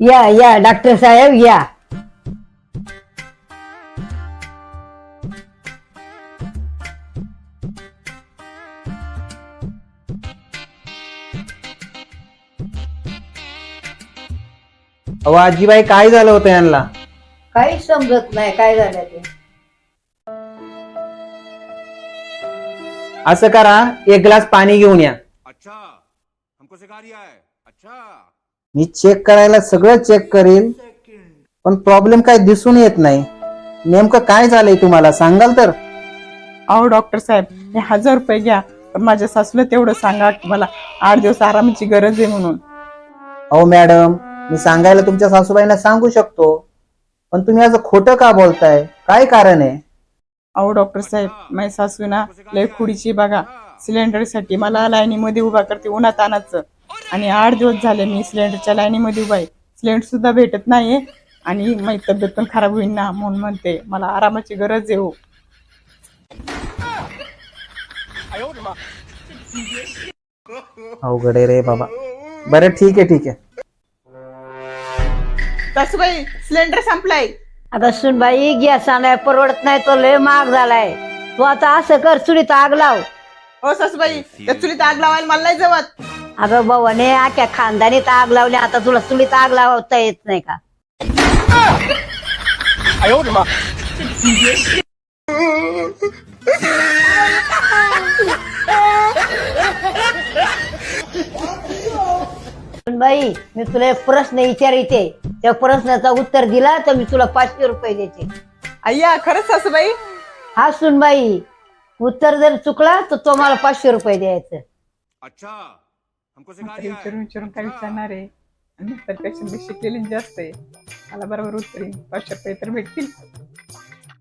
या या डॉक्टर साहेब या. अहो आजीबाई काय झालं होतं यांना? काहीच समजत नाही काय झालं ते. असं करा, एक ग्लास पाणी घेऊन या. अच्छा हमको सिखा रिया है. अच्छा मी चेक करायला सगळं चेक करीन, पण प्रॉब्लेम काय दिसून येत नाही. नेमकं काय झालंय तुम्हाला सांगाल तर? अहो डॉक्टर साहेब, हे 1000 रुपये घ्या, पण माझ्या सासूला तेवढं सांगा की मला 8 दिवस आरामाची गरज आहे म्हणून. अहो मॅडम, मी सांगायला तुमच्या सासूबाईंना सांगू शकतो, पण तुम्ही असं खोटं का बोलताय? काय कारण आहे? अहो डॉक्टर साहेब, माझी सासू ना लय खुडीची बघा. सिलेंडरसाठी मला लाईनीमध्ये उभा करते उन्हात आणायचं, आणि 8 दिवस झाले मी सिलेंडरच्या लाईनीमध्ये उभा आहे. सिलेंडर सुद्धा भेटत नाहीये, आणि माझी तब्येत पण खराब होईल ना म्हणून म्हणते मला आरामाची गरज आहे. हो अवघड आहे रे बाबा. बरं ठीक आहे ठीक आहे. सासूबाई, सिलेंडर संपलाय. आता सुनबाई गॅस आणाय परवडत नाही, तो लय महाग झालाय. तू आता असं कर, चुलीत आग लाव. हो सासूबाई, त्या चुलीत आग लावायला मला नाही जमत. अगं भावाने आख्या खानदानीत आग लावली, आता तुला चुलीत आग लावता येत नाही का? सुनबाई, मी तुला एक प्रश्न विचारिते, त्या प्रश्नाचा उत्तर दिला तर मी तुला 500 रुपये देते. अय्या खरंच सासूबाई? हा सुनबाई, उत्तर जर चुकला तर तुम्हाला 500 रुपये द्यायचं. अच्छा हमको सिखा आता रिया है. विचारून विचारून काय विचारणार आहे, आणि त्यापेक्षा मी शिकलेली जास्त आहे. मला बरोबर उत्तर येईल, 500 रुपये तर भेटतील.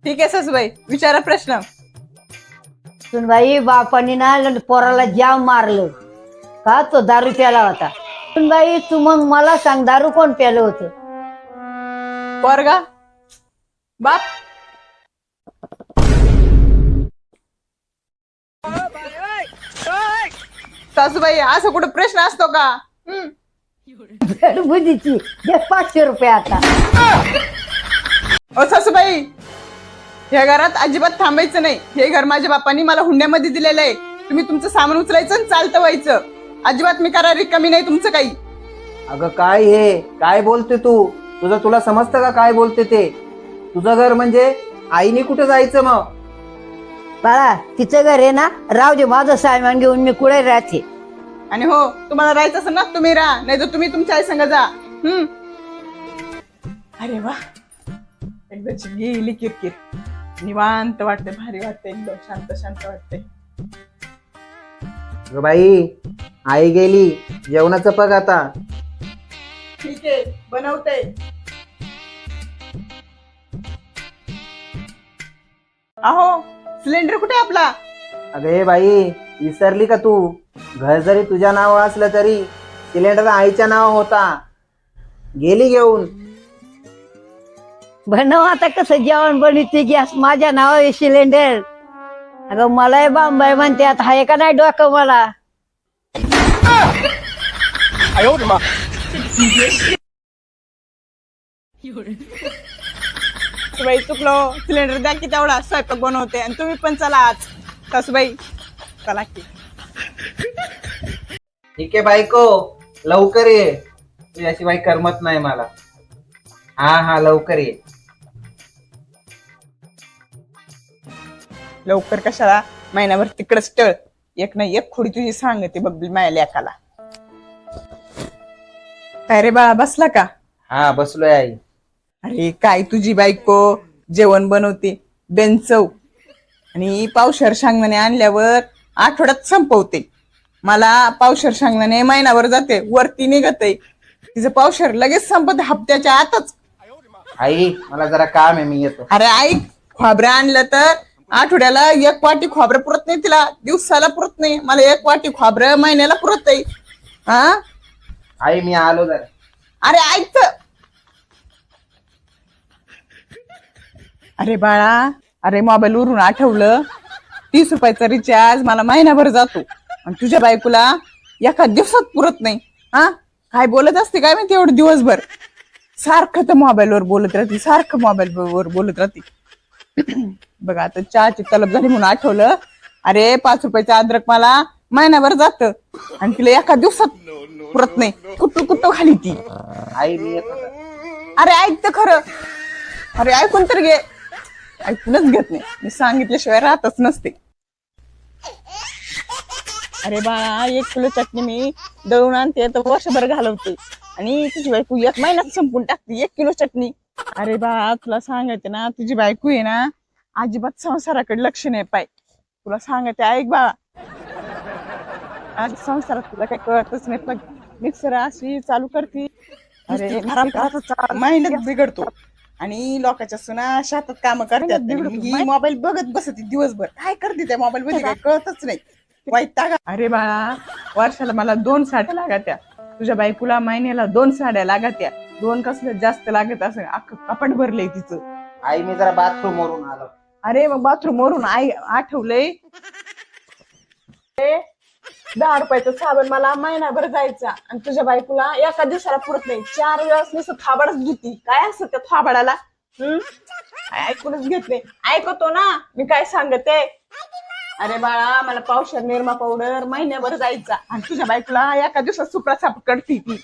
ठीक आहे सासूबाई, विचारा प्रश्न. सुनबाई, बापाने ना पोराला जाम मारलं का, तो दारू प्याला होता. सुनबाई, तू मग मला सांग, दारू कोण प्यालं होतं? पोरगा? बाप? सासूबाई, असं कुठं प्रश्न असतो का? बुद्धीची दे 500 रुपये आता. ओ सासूबाई, या घरात अजिबात थांबायचं नाही. हे घर माझ्या बापांनी मला हुंड्यामध्ये दिलेलं आहे. तुम्ही तुमचं सामान उचलायचं आणि चालतं व्हायचं. अजिबात मी करा रिकामी नाही तुमचं काही. अगं काय हे काय बोलते तू? तुला समजतं का काय बोलते ते? तुझं घर म्हणजे आईने कुठे जायचं मग? बाळा, तिचं घर आहे ना, राहू दे, माझं सामान घेऊन मी कुठे राहते. आणि हो, तुम्हाला राहायचं असेल ना तुम्ही राहा, नाही तर तुम्ही तुमच्या आई संग जा. अरे वा, एकदाची गेली किरकिर. निवांत वाटते, भारी वाटते, एकदम शांत शांत वाटते. अगं बाई, आई गेली, जेवणाचं बघ आता. ठीक आहे, बनवते. अहो, सिलेंडर कुठे आपला? अगं हे बाई, विसरली का तू? घर जरी तुझ्या नावावर असलं तरी सिलेंडर आईच्या नावावर होता. गेली घेऊन. बनव आता, कसं जेवण बनवते, गॅस माझ्या नावावर सिलेंडर. अगं मलाही बांबाई म्हणते, आता हाय का नाही डोकं मला? सासूबाई, चुकलो, सिलेंडर द्या की तेवढा, स्वयंपाक बनवते. आणि तुम्ही पण चला आज. सासूबाई चला की. ठीक आहे बायको, लवकर ये. तुझ्याशिवाय करमत नाही मला. हा हा, लवकर ये. लवकर कशाला, महिन्याभर तिकडच टळ. एक नाही एक खोडी तुझी सांगते बघ माझ्या लेकाला. काय रे बाळा, बसला का? हा बसलोय आई. अरे काय तुझी बायको जेवण बनवते बेनचव, आणि पावशर शेंगदाणे आणल्यावर आठवड्यात संपवते. मला पावशर शेंगदाणे महिनाभर जाते, वरती निघते. तिचं पावशर लगेच संपत हप्त्याच्या आतच. आई मला जरा काम आहे, मी येतो. अरे ऐक, खोबरं आणलं तर आठवड्याला 1 वाटी खोबरं पुरत नाही तिला, दिवसाला पुरत नाही. मला 1 वाटी खोबरं महिन्याला पुरत आहे. हा आई मी आलो जरा. अरे ऐक तर. अरे बाळा, अरे मोबाईल वरून आठवलं, 30 रुपयाचा रिचार्ज मला महिनाभर जातो, आणि तुझ्या बायकोला एका दिवसात पुरत नाही. हा काय बोलत असते काय माहिती एवढं दिवसभर. सारखं तर मोबाईलवर बोलत राहते, सारखं मोबाईलवर बोलत राहते. बघा आता चहाची तलब झाली म्हणून आठवलं. अरे 5 रुपयाचं अद्रक मला महिनाभर जात आणि तिला एका दिवसात पुरत नाही. कुठं कुठं खाली ती. आई मी येतो तर. अरे ऐक तर खरं. अरे ऐकून तर घे. ऐकूनच घेत नाही. मी सांगितल्याशिवाय राहतच नसते. अरे बाळा 1 किलो चटणी मी दळून आणते तर वर्षभर घालवते आणि तुझी बायको 1 महिन्यात संपून टाकते 1 किलो चटणी. अरे बाळा तुला सांगायचं ना, तुझी बायको आहे ना अजिबात संसाराकडे लक्ष नाही पाय. तुला सांगायचं ऐक बाळा, आज संसारात तुला काही कळतच नाही. पण मिक्सर अशी चालू करते. अरे मेहनत बिघडतो आणि लोकांच्या सुना शेतात काम करतात. ही मोबाईल बघत बसते दिवसभर. काय करते त्या मोबाईल मध्ये काही कळतच नाही. वैताग. अरे बाळा वर्षाला मला 2 साड्या लागत्या, तुझ्या बायकोला महिन्याला 2 साड्या लागत्या. 2 कसल्या जास्त लागत असं अख्खं कपाट भरलंय तिचं. आई मी जरा बाथरूम वरून आलो. अरे मग बाथरूम वरून आई आठवलंय 10 रुपयाचं साबण मला महिनाभर जायचा आणि तुझ्या बायकोला एका दिवसाला पुरत नाही. 4 वेळेस नुसतं थाबाडच घेती. काय असतं त्या थाबाडाला? ऐकूनच घेत नाही. ऐकतो ना मी काय सांगते. अरे बाळा मला पावशेर निरमा पावडर महिन्याभर जायचा आणि तुझ्या बायकोला एका दिवसात सुप्रा साप करती ती.